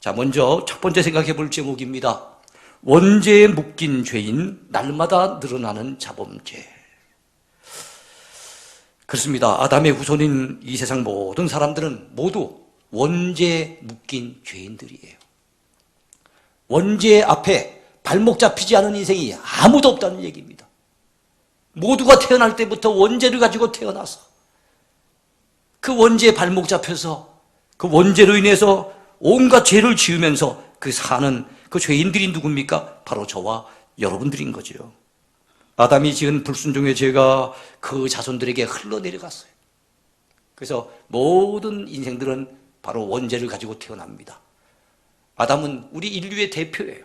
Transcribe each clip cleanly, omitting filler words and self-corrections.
자, 먼저 첫 번째 생각해 볼 제목입니다. 원죄에 묶인 죄인, 날마다 늘어나는 자범죄. 그렇습니다. 아담의 후손인 이 세상 모든 사람들은 모두 원죄에 묶인 죄인들이에요. 원죄 앞에 발목 잡히지 않은 인생이 아무도 없다는 얘기입니다. 모두가 태어날 때부터 원죄를 가지고 태어나서 그 원죄에 발목 잡혀서 그 원죄로 인해서 온갖 죄를 지으면서 그 사는 그 죄인들이 누굽니까? 바로 저와 여러분들인 거죠. 아담이 지은 불순종의 죄가 그 자손들에게 흘러내려갔어요. 그래서 모든 인생들은 바로 원죄를 가지고 태어납니다. 아담은 우리 인류의 대표예요.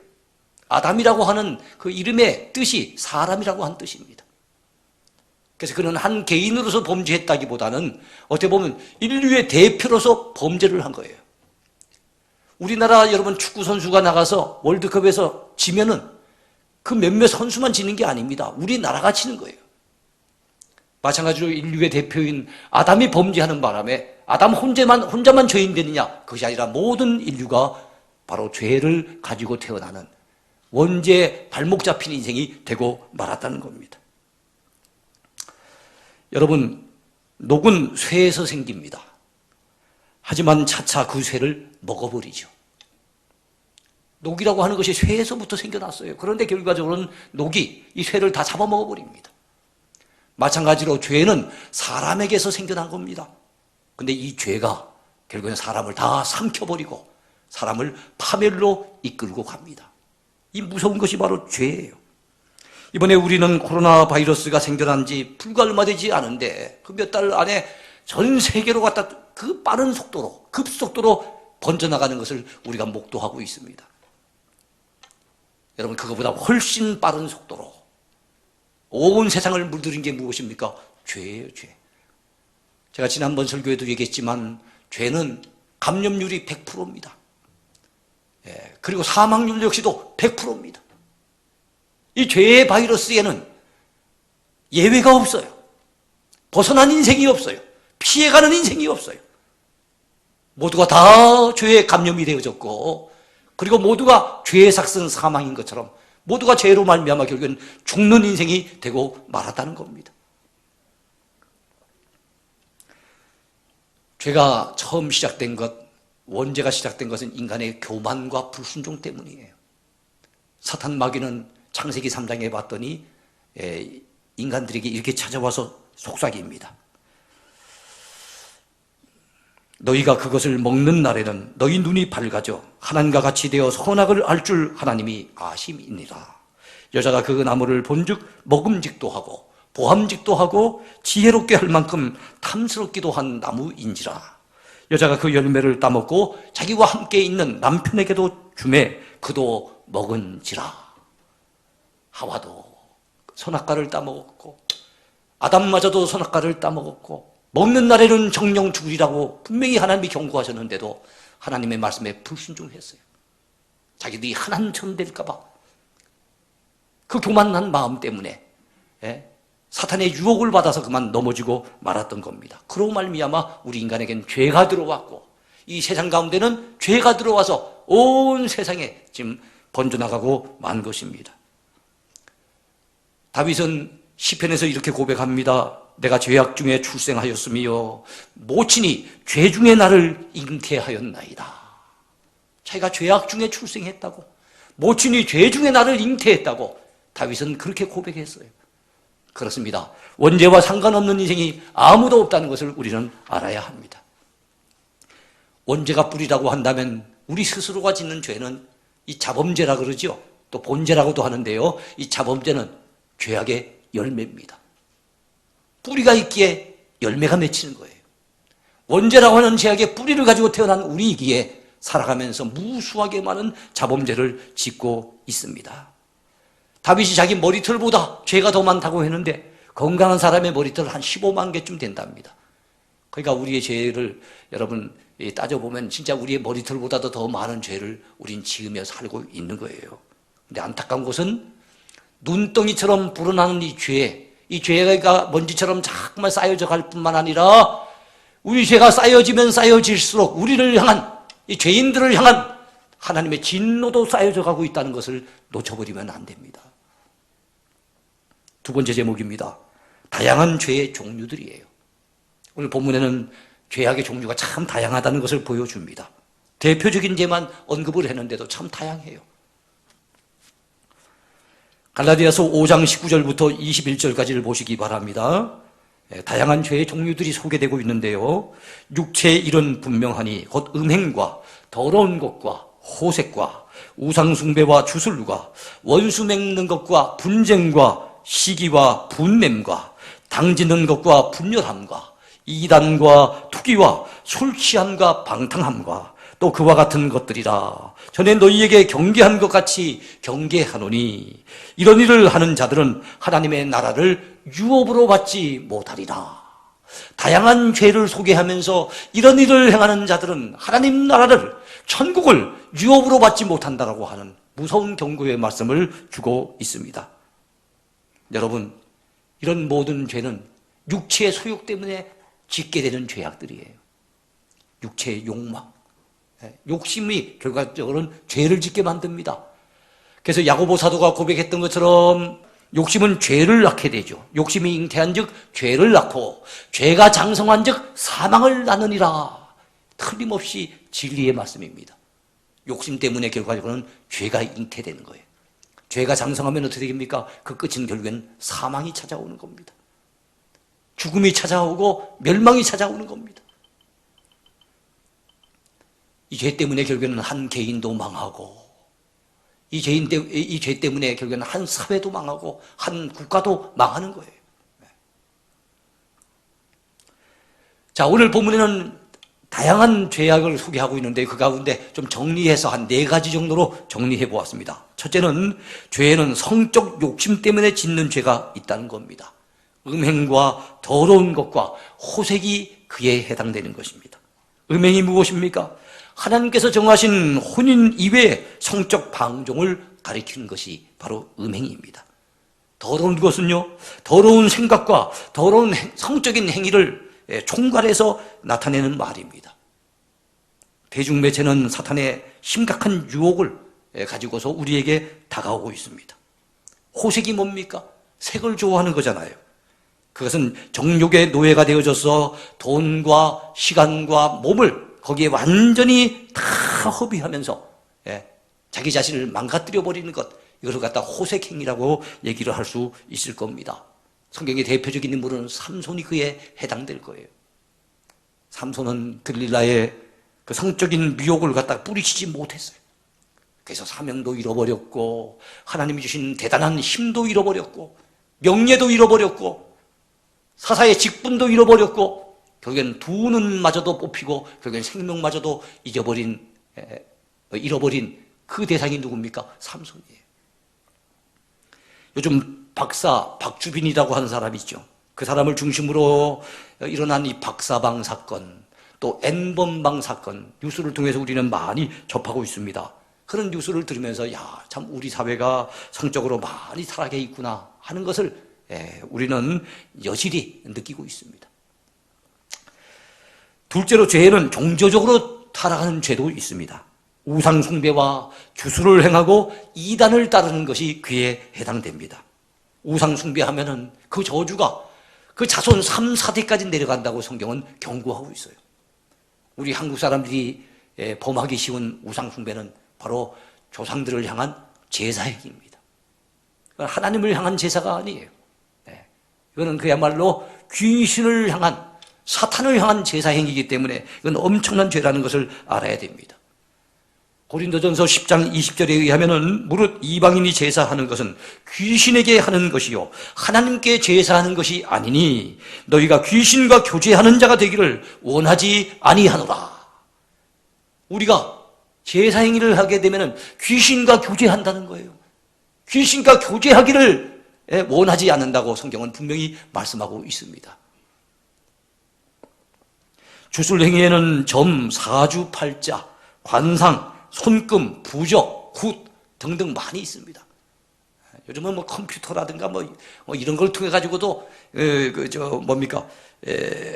아담이라고 하는 그 이름의 뜻이 사람이라고 한 뜻입니다. 그래서 그는 한 개인으로서 범죄했다기보다는 어떻게 보면 인류의 대표로서 범죄를 한 거예요. 우리나라 여러분 축구 선수가 나가서 월드컵에서 지면은 그 몇몇 선수만 지는 게 아닙니다. 우리나라가 지는 거예요. 마찬가지로 인류의 대표인 아담이 범죄하는 바람에 아담 혼자만 죄인 되느냐? 그것이 아니라 모든 인류가 바로 죄를 가지고 태어나는 원죄에 발목 잡힌 인생이 되고 말았다는 겁니다. 여러분, 녹은 쇠에서 생깁니다. 하지만 차차 그 쇠를 먹어버리죠. 녹이라고 하는 것이 쇠에서부터 생겨났어요. 그런데 결과적으로는 녹이 이 쇠를 다 잡아먹어버립니다. 마찬가지로 죄는 사람에게서 생겨난 겁니다. 근데 이 죄가 결국엔 사람을 다 삼켜버리고 사람을 파멸로 이끌고 갑니다. 이 무서운 것이 바로 죄예요. 이번에 우리는 코로나 바이러스가 생겨난 지 불과 얼마 되지 않은데 그 몇 달 안에 전 세계로 갖다 그 빠른 속도로, 급속도로 번져나가는 것을 우리가 목도하고 있습니다. 여러분, 그거보다 훨씬 빠른 속도로 온 세상을 물들인 게 무엇입니까? 죄예요, 죄. 제가 지난번 설교에도 얘기했지만 죄는 감염률이 100%입니다. 그리고 사망률 역시도 100%입니다. 이 죄의 바이러스에는 예외가 없어요. 벗어난 인생이 없어요. 피해가는 인생이 없어요. 모두가 다 죄에 감염이 되어졌고, 그리고 모두가 죄의 삭은 사망인 것처럼 모두가 죄로 말미암아 결국엔 죽는 인생이 되고 말았다는 겁니다. 죄가 처음 시작된 것, 원죄가 시작된 것은 인간의 교만과 불순종 때문이에요. 사탄 마귀는 창세기 3장에 봤더니 인간들에게 이렇게 찾아와서 속삭입니다. 너희가 그것을 먹는 날에는 너희 눈이 밝아져 하나님과 같이 되어 선악을 알 줄 하나님이 아심이니라. 여자가 그 나무를 본즉 먹음직도 하고 보함직도 하고 지혜롭게 할 만큼 탐스럽기도 한 나무인지라. 여자가 그 열매를 따먹고 자기와 함께 있는 남편에게도 주매 그도 먹은지라. 하와도 선악과를 따먹었고 아담마저도 선악과를 따먹었고 먹는 날에는 정령 죽으리라고 분명히 하나님이 경고하셨는데도 하나님의 말씀에 불순종했어요. 자기들이 하나님처럼 될까 봐 그 교만한 마음 때문에 사탄의 유혹을 받아서 그만 넘어지고 말았던 겁니다. 그로 말미암아 우리 인간에겐 죄가 들어왔고 이 세상 가운데는 죄가 들어와서 온 세상에 지금 번져나가고 만 것입니다. 다윗은 시편에서 이렇게 고백합니다. 내가 죄악 중에 출생하였으며 모친이 죄 중에 나를 잉태하였나이다. 자기가 죄악 중에 출생했다고, 모친이 죄 중에 나를 잉태했다고 다윗은 그렇게 고백했어요. 그렇습니다. 원죄와 상관없는 인생이 아무도 없다는 것을 우리는 알아야 합니다. 원죄가 뿌리라고 한다면 우리 스스로가 짓는 죄는 이 자범죄라 그러죠. 또 본죄라고도 하는데요. 이 자범죄는 죄악의 열매입니다. 뿌리가 있기에 열매가 맺히는 거예요. 원죄라고 하는 죄악의 뿌리를 가지고 태어난 우리이기에 살아가면서 무수하게 많은 자범죄를 짓고 있습니다. 다윗이 자기 머리털보다 죄가 더 많다고 했는데 건강한 사람의 머리털 한 15만 개쯤 된답니다. 그러니까 우리의 죄를 여러분 따져보면 진짜 우리의 머리털보다도 더 많은 죄를 우린 지으며 살고 있는 거예요. 근데 안타까운 것은 눈덩이처럼 불어나는 이 죄가 먼지처럼 자꾸만 쌓여져 갈 뿐만 아니라 우리 죄가 쌓여지면 쌓여질수록 우리를 향한, 이 죄인들을 향한 하나님의 진노도 쌓여져 가고 있다는 것을 놓쳐버리면 안 됩니다. 두 번째 제목입니다. 다양한 죄의 종류들이에요. 오늘 본문에는 죄악의 종류가 참 다양하다는 것을 보여줍니다. 대표적인 죄만 언급을 했는데도 참 다양해요. 갈라디아서 5장 19절부터 21절까지를 보시기 바랍니다. 다양한 죄의 종류들이 소개되고 있는데요. 육체의 일은 분명하니 곧 음행과 더러운 것과 호색과 우상숭배와 주술과 원수 맺는 것과 분쟁과 시기와 분냄과 당짓는 것과 분열함과 이단과 투기와 술 취함과 방탕함과 또 그와 같은 것들이라. 전에 너희에게 경계한 것 같이 경계하노니 이런 일을 하는 자들은 하나님의 나라를 유업으로 받지 못하리라. 다양한 죄를 소개하면서 이런 일을 행하는 자들은 하나님 나라를, 천국을 유업으로 받지 못한다라고 하는 무서운 경고의 말씀을 주고 있습니다. 여러분, 이런 모든 죄는 육체의 소욕 때문에 짓게 되는 죄악들이에요. 육체의 욕망, 욕심이 결과적으로는 죄를 짓게 만듭니다. 그래서 야고보 사도가 고백했던 것처럼 욕심은 죄를 낳게 되죠. 욕심이 잉태한 즉 죄를 낳고 죄가 장성한 즉 사망을 낳느니라. 틀림없이 진리의 말씀입니다. 욕심 때문에 결과적으로는 죄가 잉태되는 거예요. 죄가 장성하면 어떻게 됩니까? 그 끝은 결국엔 사망이 찾아오는 겁니다. 죽음이 찾아오고 멸망이 찾아오는 겁니다. 이 죄 때문에 결국에는 한 개인도 망하고, 이 죄 때문에 결국에는 한 사회도 망하고, 한 국가도 망하는 거예요. 자, 오늘 본문에는 다양한 죄악을 소개하고 있는데 그 가운데 좀 정리해서 한 4가지 정도로 정리해 보았습니다. 첫째는 죄는 성적 욕심 때문에 짓는 죄가 있다는 겁니다. 음행과 더러운 것과 호색이 그에 해당되는 것입니다. 음행이 무엇입니까? 하나님께서 정하신 혼인 이외의 성적 방종을 가리키는 것이 바로 음행입니다. 더러운 것은요, 더러운 생각과 더러운 성적인 행위를 총괄해서 나타내는 말입니다. 대중매체는 사탄의 심각한 유혹을 가지고서 우리에게 다가오고 있습니다. 호색이 뭡니까? 색을 좋아하는 거잖아요. 그것은 정욕의 노예가 되어져서 돈과 시간과 몸을 거기에 완전히 다 허비하면서 자기 자신을 망가뜨려 버리는 것, 이것을 갖다 호색행위라고 얘기를 할 수 있을 겁니다. 성경의 대표적인 인물은 삼손이 그에 해당될 거예요. 삼손은 들릴라의 그 성적인 미혹을 갖다 뿌리치지 못했어요. 그래서 사명도 잃어버렸고 하나님이 주신 대단한 힘도 잃어버렸고 명예도 잃어버렸고 사사의 직분도 잃어버렸고 결국엔 두 눈마저도 뽑히고 결국엔 생명마저도 잃어버린 그 대상이 누굽니까? 삼손이에요. 요즘 박사 박주빈이라고 하는 사람이 있죠. 그 사람을 중심으로 일어난 이 박사방 사건, 또 N번방 사건, 뉴스를 통해서 우리는 많이 접하고 있습니다. 그런 뉴스를 들으면서 야, 참 우리 사회가 성적으로 많이 타락해 있구나 하는 것을 우리는 여실히 느끼고 있습니다. 둘째로 죄는 종교적으로 타락하는 죄도 있습니다. 우상 숭배와 주술을 행하고 이단을 따르는 것이 그에 해당됩니다. 우상 숭배하면은 그 저주가 그 자손 3, 4대까지 내려간다고 성경은 경고하고 있어요. 우리 한국 사람들이 범하기 쉬운 우상 숭배는 바로 조상들을 향한 제사행위입니다. 하나님을 향한 제사가 아니에요. 이거는 그야말로 귀신을 향한, 사탄을 향한 제사행위이기 때문에 이건 엄청난 죄라는 것을 알아야 됩니다. 고린도전서 10장 20절에 의하면은 무릇 이방인이 제사하는 것은 귀신에게 하는 것이요 하나님께 제사하는 것이 아니니 너희가 귀신과 교제하는 자가 되기를 원하지 아니하노라. 우리가 제사 행위를 하게 되면은 귀신과 교제한다는 거예요. 귀신과 교제하기를 원하지 않는다고 성경은 분명히 말씀하고 있습니다. 주술 행위에는 점, 사주팔자, 관상, 손금, 부적, 굿 등등 많이 있습니다. 요즘은 뭐 컴퓨터라든가 뭐 이런 걸 통해 가지고도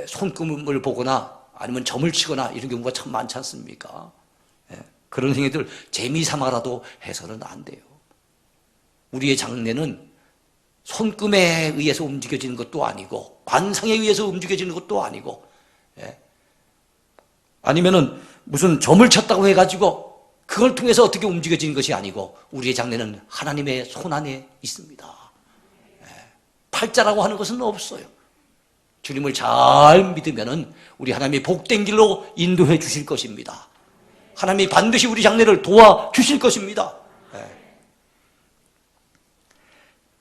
손금을 보거나 아니면 점을 치거나 이런 경우가 참 많지 않습니까? 그런 행위들 재미삼아라도 해서는 안 돼요. 우리의 장래는 손금에 의해서 움직여지는 것도 아니고 관상에 의해서 움직여지는 것도 아니고, 예. 아니면은 무슨 점을 쳤다고 해가지고 그걸 통해서 어떻게 움직여지는 것이 아니고 우리의 장래는 하나님의 손안에 있습니다. 예. 팔자라고 하는 것은 없어요. 주님을 잘 믿으면은 우리 하나님이 복된 길로 인도해 주실 것입니다. 하나님이 반드시 우리 장래를 도와주실 것입니다.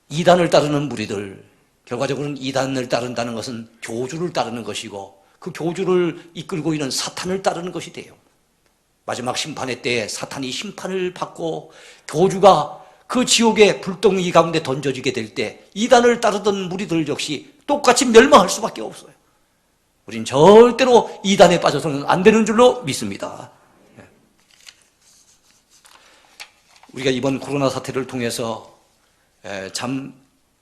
이단을 따르는 무리들, 결과적으로는 이단을 따른다는 것은 교주를 따르는 것이고 그 교주를 이끌고 있는 사탄을 따르는 것이 돼요. 마지막 심판의 때에 사탄이 심판을 받고 교주가 그 지옥의 불덩이 가운데 던져지게 될 때 이단을 따르던 무리들 역시 똑같이 멸망할 수밖에 없어요. 우린 절대로 이단에 빠져서는 안 되는 줄로 믿습니다. 우리가 이번 코로나 사태를 통해서 참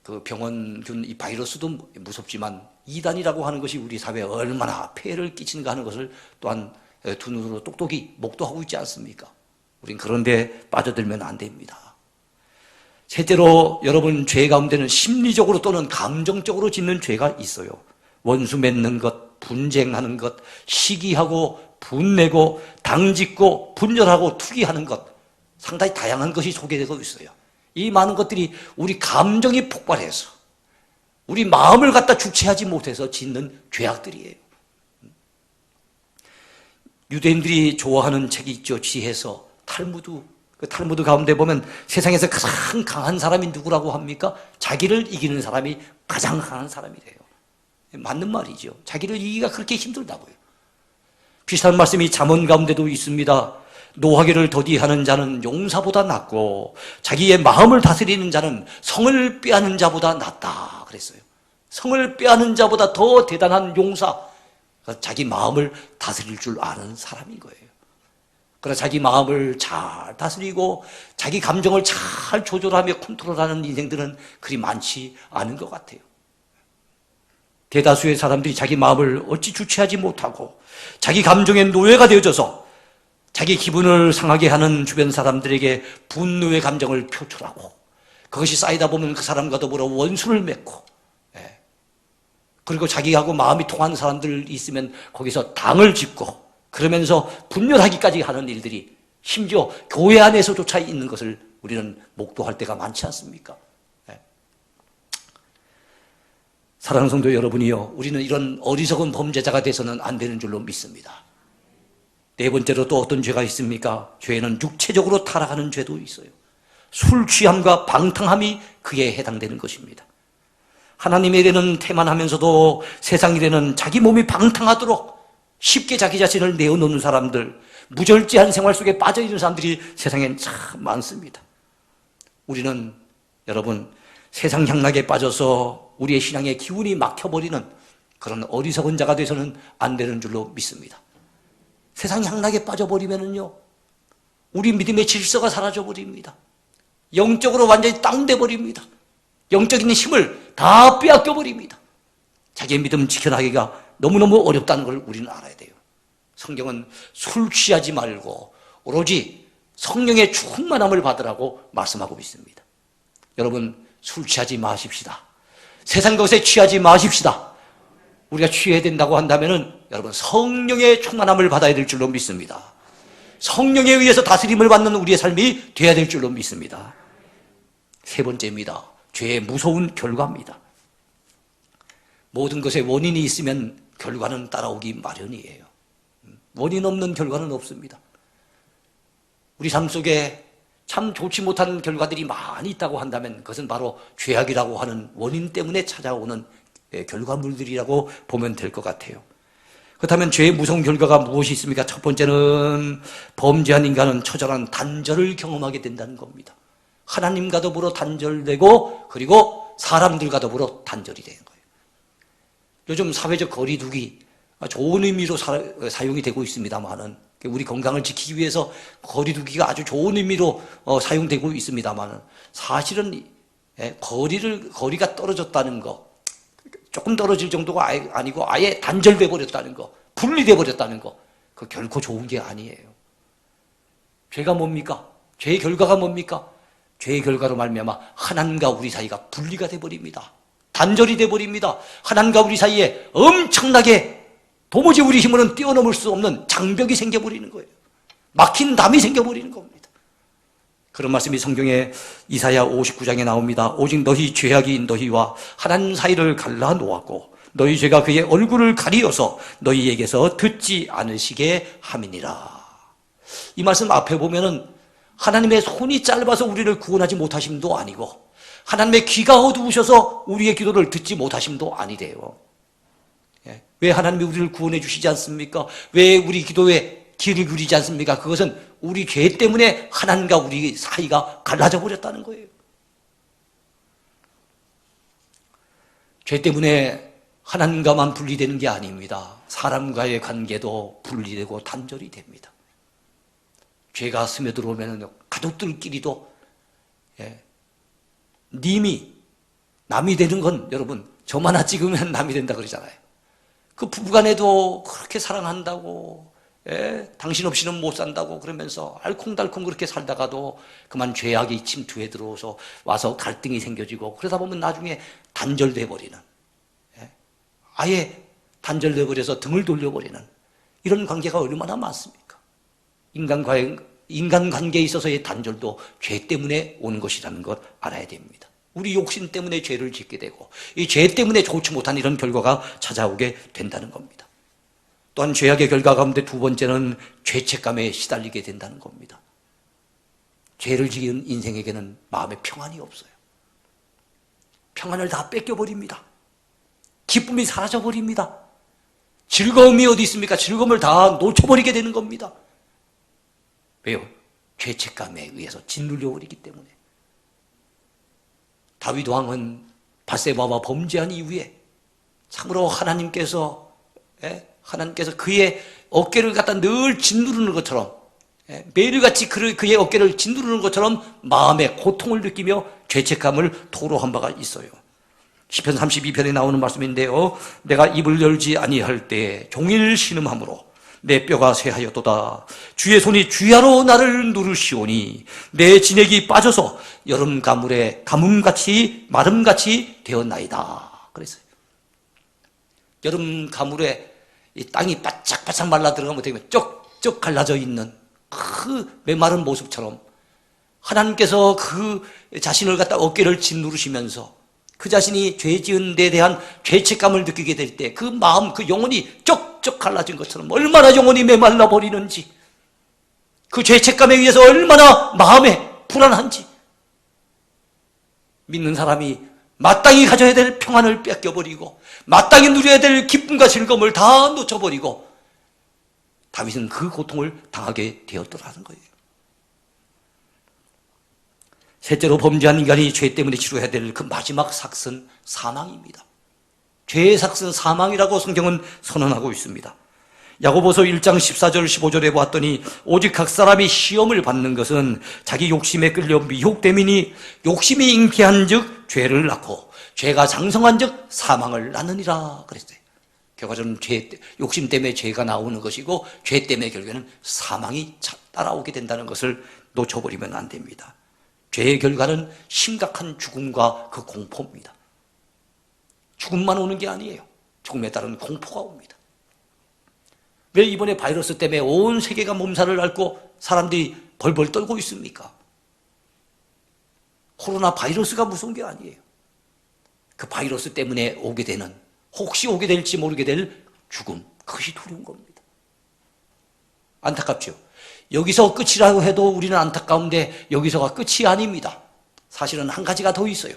그 병원균 이 바이러스도 무섭지만 이단이라고 하는 것이 우리 사회에 얼마나 폐해를 끼치는가 하는 것을 또한 두 눈으로 똑똑히 목도하고 있지 않습니까? 우린 그런 데 빠져들면 안 됩니다. 셋째로 여러분, 죄 가운데는 심리적으로 또는 감정적으로 짓는 죄가 있어요. 원수 맺는 것, 분쟁하는 것, 시기하고 분내고 당짓고 분열하고 투기하는 것, 상당히 다양한 것이 소개되고 있어요. 이 많은 것들이 우리 감정이 폭발해서 우리 마음을 갖다 주체하지 못해서 짓는 죄악들이에요. 유대인들이 좋아하는 책이 있죠. 지혜서, 탈무드. 그 탈무드 가운데 보면 세상에서 가장 강한 사람이 누구라고 합니까? 자기를 이기는 사람이 가장 강한 사람이 돼요. 맞는 말이죠. 자기를 이기기가 그렇게 힘들다고요. 비슷한 말씀이 잠언 가운데도 있습니다. 노하기를 더디하는 자는 용사보다 낫고 자기의 마음을 다스리는 자는 성을 빼앗는 자보다 낫다 그랬어요. 성을 빼앗는 자보다 더 대단한 용사, 자기 마음을 다스릴 줄 아는 사람인 거예요. 그러나 자기 마음을 잘 다스리고 자기 감정을 잘 조절하며 컨트롤하는 인생들은 그리 많지 않은 것 같아요. 대다수의 사람들이 자기 마음을 어찌 주체하지 못하고 자기 감정의 노예가 되어져서 자기 기분을 상하게 하는 주변 사람들에게 분노의 감정을 표출하고 그것이 쌓이다 보면 그 사람과 더불어 원수를 맺고, 그리고 자기하고 마음이 통하는 사람들 있으면 거기서 당을 짓고 그러면서 분열하기까지 하는 일들이 심지어 교회 안에서조차 있는 것을 우리는 목도할 때가 많지 않습니까? 사랑하는 성도 여러분이요, 우리는 이런 어리석은 범죄자가 돼서는 안 되는 줄로 믿습니다. 네 번째로 또 어떤 죄가 있습니까? 죄는 육체적으로 타락하는 죄도 있어요. 술 취함과 방탕함이 그에 해당되는 것입니다. 하나님의 일에는 태만하면서도 세상 일에는 자기 몸이 방탕하도록 쉽게 자기 자신을 내어놓는 사람들, 무절제한 생활 속에 빠져있는 사람들이 세상엔 참 많습니다. 우리는 여러분, 세상 향락에 빠져서 우리의 신앙의 기운이 막혀버리는 그런 어리석은 자가 돼서는 안 되는 줄로 믿습니다. 세상 향락에 빠져버리면은요, 우리 믿음의 질서가 사라져버립니다. 영적으로 완전히 다운돼 버립니다. 영적인 힘을 다 빼앗겨 버립니다. 자기의 믿음 지켜나가기가 너무너무 어렵다는 걸 우리는 알아야 돼요. 성경은 술 취하지 말고 오로지 성령의 충만함을 받으라고 말씀하고 있습니다. 여러분, 술 취하지 마십시다. 세상 것에 취하지 마십시다. 우리가 취해야 된다고 한다면은 여러분, 성령의 충만함을 받아야 될 줄로 믿습니다. 성령에 의해서 다스림을 받는 우리의 삶이 되어야 될 줄로 믿습니다. 세 번째입니다. 죄의 무서운 결과입니다. 모든 것에 원인이 있으면 결과는 따라오기 마련이에요. 원인 없는 결과는 없습니다. 우리 삶 속에 참 좋지 못한 결과들이 많이 있다고 한다면 그것은 바로 죄악이라고 하는 원인 때문에 찾아오는 결과물들이라고 보면 될 것 같아요. 그렇다면 죄의 무서운 결과가 무엇이 있습니까? 첫 번째는 범죄한 인간은 처절한 단절을 경험하게 된다는 겁니다. 하나님과 더불어 단절되고 그리고 사람들과 더불어 단절이 되는 거예요. 요즘 사회적 거리두기 좋은 의미로 사용이 되고 있습니다만은, 우리 건강을 지키기 위해서 거리두기가 아주 좋은 의미로 사용되고 있습니다만은, 사실은 거리가 떨어졌다는 거, 조금 떨어질 정도가 아니고 아예 단절돼 버렸다는 거, 분리돼 버렸다는 거, 그 결코 좋은 게 아니에요. 죄가 뭡니까? 죄의 결과가 뭡니까? 죄의 결과로 말미암아 하나님과 우리 사이가 분리가 돼버립니다. 단절이 돼버립니다. 하나님과 우리 사이에 엄청나게 도무지 우리 힘으로는 뛰어넘을 수 없는 장벽이 생겨버리는 거예요. 막힌 담이 생겨버리는 겁니다. 그런 말씀이 성경에 이사야 59장에 나옵니다. 오직 너희 죄악이 너희와 하나님 사이를 갈라놓았고 너희 죄가 그의 얼굴을 가리어서 너희에게서 듣지 않으시게 함이니라. 이 말씀 앞에 보면은 하나님의 손이 짧아서 우리를 구원하지 못하심도 아니고 하나님의 귀가 어두우셔서 우리의 기도를 듣지 못하심도 아니래요. 왜 하나님이 우리를 구원해 주시지 않습니까? 왜 우리 기도에 귀를 기울이지 않습니까? 그것은 우리 죄 때문에 하나님과 우리 사이가 갈라져 버렸다는 거예요. 죄 때문에 하나님과만 분리되는 게 아닙니다. 사람과의 관계도 분리되고 단절이 됩니다. 죄가 스며들어오면 가족들끼리도 님이 남이 되는 건 여러분 점 하나 찍으면 남이 된다 그러잖아요. 그 부부간에도 그렇게 사랑한다고 당신 없이는 못 산다고 그러면서 알콩달콩 그렇게 살다가도 그만 죄악이 침투해 들어오서 와서 갈등이 생겨지고 그러다 보면 나중에 단절돼 버리는 아예 단절돼 버려서 등을 돌려버리는 이런 관계가 얼마나 많습니까? 인간관계에 있어서의 단절도 죄 때문에 오는 것이라는 것 알아야 됩니다. 우리 욕심 때문에 죄를 짓게 되고 이 죄 때문에 좋지 못한 이런 결과가 찾아오게 된다는 겁니다. 또한 죄악의 결과 가운데 두 번째는 죄책감에 시달리게 된다는 겁니다. 죄를 지은 인생에게는 마음의 평안이 없어요. 평안을 다 뺏겨버립니다. 기쁨이 사라져버립니다. 즐거움이 어디 있습니까? 즐거움을 다 놓쳐버리게 되는 겁니다. 왜요? 죄책감에 의해서 짓눌려버리기 때문에. 다윗 왕은 밧세바와 범죄한 이후에 참으로 하나님께서 그의 어깨를 갖다 늘 짓누르는 것처럼 매일같이 그의 어깨를 짓누르는 것처럼 마음의 고통을 느끼며 죄책감을 토로한 바가 있어요. 시편 32편에 나오는 말씀인데요. 내가 입을 열지 아니할 때 종일 신음함으로 내 뼈가 쇠하였도다. 주의 손이 주야로 나를 누르시오니 내 진액이 빠져서 여름 가물에 가뭄같이 마름같이 되었나이다. 그랬어요. 여름 가물에 이 땅이 바짝바짝 말라 들어가면 되면 쪽쪽 갈라져 있는 그 메마른 모습처럼 하나님께서 그 자신을 갖다 어깨를 짓누르시면서 그 자신이 죄 지은 데 대한 죄책감을 느끼게 될 때 그 마음, 그 영혼이 쪽쪽 갈라진 것처럼 얼마나 영혼이 메말라 버리는지, 그 죄책감에 의해서 얼마나 마음에 불안한지, 믿는 사람이 마땅히 가져야 될 평안을 뺏겨버리고 마땅히 누려야 될 기쁨과 즐거움을 다 놓쳐버리고 다윗은 그 고통을 당하게 되었더라는 거예요. 셋째로 범죄한 인간이 죄 때문에 치러야 될 그 마지막 삭은 사망입니다. 죄의 삭은 사망이라고 성경은 선언하고 있습니다. 야고보서 1장 14절 15절에 보았더니 오직 각 사람이 시험을 받는 것은 자기 욕심에 끌려 미혹됨이니 욕심이 잉태한 즉 죄를 낳고 죄가 장성한 즉 사망을 낳느니라 그랬어요. 결과적으로는 욕심 때문에 죄가 나오는 것이고 죄 때문에 결국에는 사망이 따라오게 된다는 것을 놓쳐버리면 안 됩니다. 죄의 결과는 심각한 죽음과 그 공포입니다. 죽음만 오는 게 아니에요. 죽음에 따른 공포가 옵니다. 왜 이번에 바이러스 때문에 온 세계가 몸살을 앓고 사람들이 벌벌 떨고 있습니까? 코로나 바이러스가 무서운 게 아니에요. 그 바이러스 때문에 오게 되는, 혹시 오게 될지 모르게 될 죽음, 그것이 두려운 겁니다. 안타깝죠. 여기서 끝이라고 해도 우리는 안타까운데 여기서가 끝이 아닙니다. 사실은 한 가지가 더 있어요.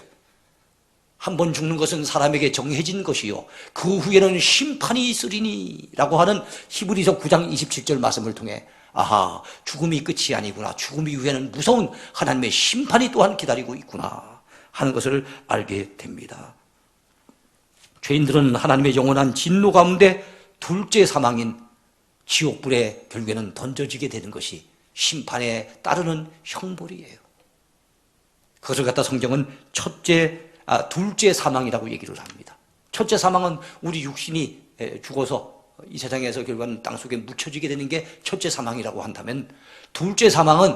한 번 죽는 것은 사람에게 정해진 것이요 그 후에는 심판이 있으리니 라고 하는 히브리서 9장 27절 말씀을 통해 아하, 죽음이 끝이 아니구나, 죽음 이후에는 무서운 하나님의 심판이 또한 기다리고 있구나 하는 것을 알게 됩니다. 죄인들은 하나님의 영원한 진노 가운데 둘째 사망인 지옥불에 결국에는 던져지게 되는 것이 심판에 따르는 형벌이에요. 그것을 갖다 성경은 둘째 사망이라고 얘기를 합니다. 첫째 사망은 우리 육신이 죽어서 이 세상에서 결국은 땅속에 묻혀지게 되는 게 첫째 사망이라고 한다면, 둘째 사망은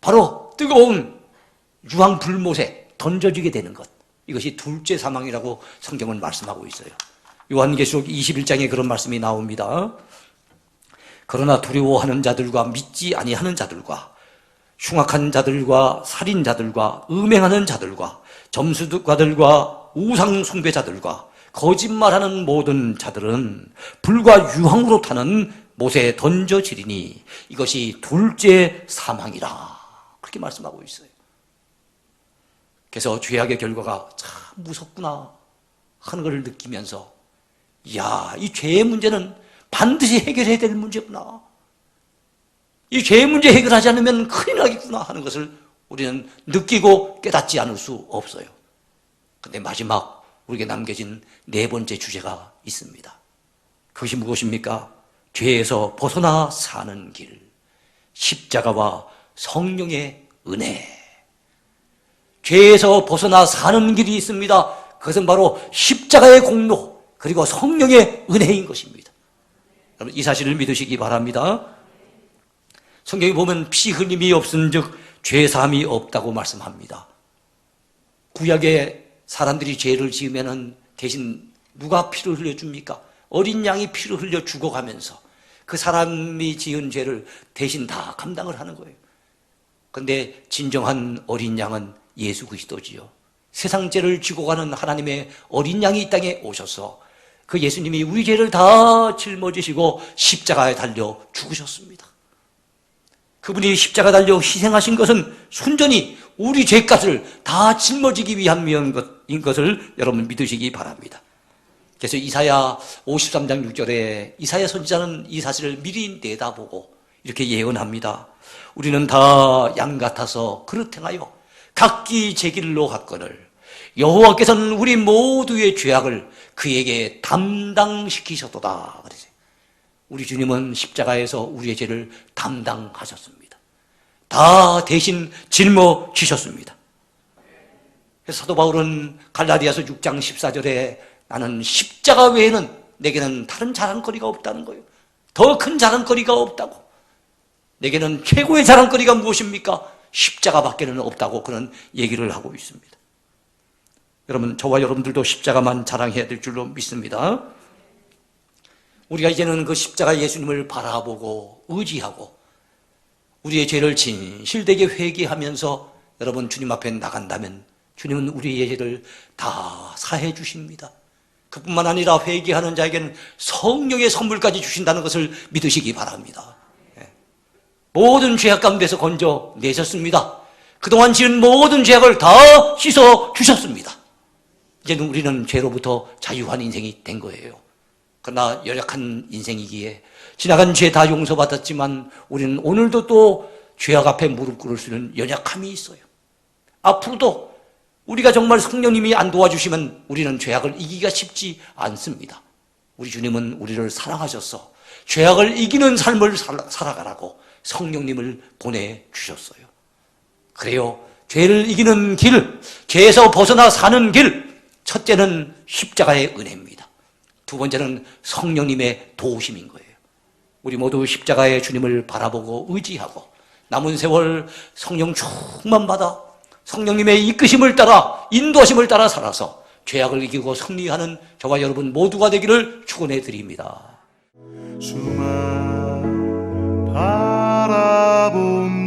바로 뜨거운 유황 불못에 던져지게 되는 것, 이것이 둘째 사망이라고 성경은 말씀하고 있어요. 요한계시록 21장에 그런 말씀이 나옵니다. 그러나 두려워하는 자들과 믿지 아니하는 자들과 흉악한 자들과 살인자들과 음행하는 자들과 점수가들과 우상 숭배자들과 거짓말하는 모든 자들은 불과 유황으로 타는 못에 던져지리니 이것이 둘째 사망이라, 그렇게 말씀하고 있어요. 그래서 죄악의 결과가 참 무섭구나 하는 것을 느끼면서, 이야, 이 죄의 문제는 반드시 해결해야 될 문제구나, 이 죄의 문제 해결하지 않으면 큰일 나겠구나 하는 것을 우리는 느끼고 깨닫지 않을 수 없어요. 그런데 마지막 우리에게 남겨진 네 번째 주제가 있습니다. 그것이 무엇입니까? 죄에서 벗어나 사는 길, 십자가와 성령의 은혜. 죄에서 벗어나 사는 길이 있습니다. 그것은 바로 십자가의 공로, 그리고 성령의 은혜인 것입니다. 여러분, 이 사실을 믿으시기 바랍니다. 성경에 보면 피 흘림이 없은즉 죄 사함이 없다고 말씀합니다. 구약에 사람들이 죄를 지으면은 대신 누가 피를 흘려줍니까? 어린 양이 피를 흘려 죽어가면서 그 사람이 지은 죄를 대신 다 감당을 하는 거예요. 그런데 진정한 어린 양은 예수 그리스도지요. 세상 죄를 지고 가는 하나님의 어린 양이 이 땅에 오셔서 그 예수님이 우리 죄를 다 짊어지시고 십자가에 달려 죽으셨습니다. 그분이 십자가 달려 희생하신 것은 순전히 우리 죄값을 다 짊어지기 위함인 것을 여러분 믿으시기 바랍니다. 그래서 이사야 53장 6절에 이사야 선지자는 이 사실을 미리 내다보고 이렇게 예언합니다. 우리는 다 양 같아서 그릇 행하여 각기 제 길로 갔거늘 여호와께서는 우리 모두의 죄악을 그에게 담당시키셨도다. 그러세요. 우리 주님은 십자가에서 우리의 죄를 담당하셨습니다. 다 대신 짊어지셨습니다. 그래서 사도 바울은 갈라디아서 6장 14절에 나는 십자가 외에는 내게는 다른 자랑거리가 없다는 거예요. 더 큰 자랑거리가 없다고. 내게는 최고의 자랑거리가 무엇입니까? 십자가밖에는 없다고 그런 얘기를 하고 있습니다. 여러분, 저와 여러분들도 십자가만 자랑해야 될 줄로 믿습니다. 우리가 이제는 그 십자가 예수님을 바라보고 의지하고 우리의 죄를 진실되게 회개하면서 여러분 주님 앞에 나간다면 주님은 우리의 죄를 다 사해 주십니다. 그뿐만 아니라 회개하는 자에게는 성령의 선물까지 주신다는 것을 믿으시기 바랍니다. 모든 죄악 가운데서 건져내셨습니다. 그동안 지은 모든 죄악을 다 씻어 주셨습니다. 이제는 우리는 죄로부터 자유한 인생이 된 거예요. 그러나 연약한 인생이기에 지나간 죄 다 용서받았지만 우리는 오늘도 또 죄악 앞에 무릎 꿇을 수 있는 연약함이 있어요. 앞으로도 우리가 정말 성령님이 안 도와주시면 우리는 죄악을 이기기가 쉽지 않습니다. 우리 주님은 우리를 사랑하셔서 죄악을 이기는 삶을 살아가라고 성령님을 보내주셨어요. 그래요, 죄를 이기는 길, 죄에서 벗어나 사는 길, 첫째는 십자가의 은혜입니다. 두 번째는 성령님의 도우심인 거예요. 우리 모두 십자가의 주님을 바라보고 의지하고 남은 세월 성령 충만받아 성령님의 이끄심을 따라 인도하심을 따라 살아서 죄악을 이기고 승리하는 저와 여러분 모두가 되기를 축원해 드립니다. 주만 바라봅니다.